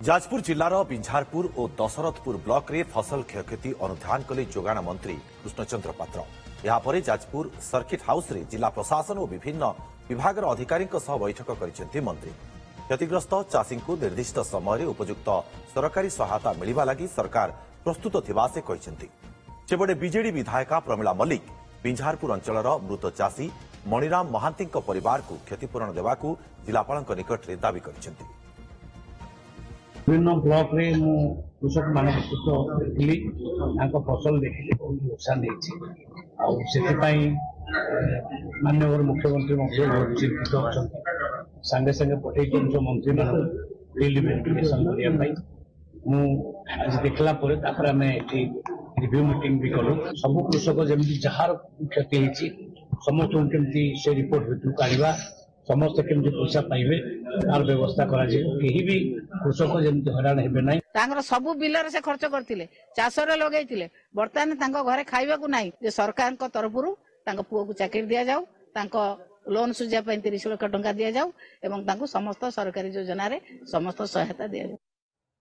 जाजपुर जिलार बिंझारपुर और दशरथपुर ब्लॉक रे फसल क्षयक्षति अनुधान कले जोगाण मंत्री कृष्णचंद्र पात्र। यापर जाजपुर सर्किट हाउस रे जिला प्रशासन और विभिन्न विभाग अधिकारी बैठक कर मंत्री क्षतिग्रस्त चाषी को निर्दिष्ट समय उपयुक्त सरकारी सहायता मिलवा लगी सरकार प्रस्तुत थिबा से कहते। सेपटे बीजेडी विधायिका प्रमिला मल्लिक बिंझारपुर अंचलर मृत चाषी मणिराम महांती परिवार को क्षतिपूरण देवाकू जिलापाल निकट में दावी कर विभिन्न ब्लॉक रे कृषक मान फसल देखिए बहुत नुकसान माननीय मुख्यमंत्री बहुत चिंतित अच्छा सांगे सांगे पठे मंत्री मान फिल्ड इन्वेस्टिगेशन करने आज देखला रिव्यू मीटिंग भी कलु सब कृषक जमी जार क्षति समस्त केमती से रिपोर्ट भितर काढ़ा समस्त केमती पैसा पाइबे तार व्यवस्था करा भी कृषक जमी हैरान हेबे ना सब बिलर से खर्च करते चाष लगे बर्तमान घरे खाइबा को नहीं जे सरकार तरफ पुओ को चाकरी दि जाऊ लोन सुझा 30 लाख टंका दि जाऊ समस्त सरकारी योजना रे समस्त सहायता दि जाऊ।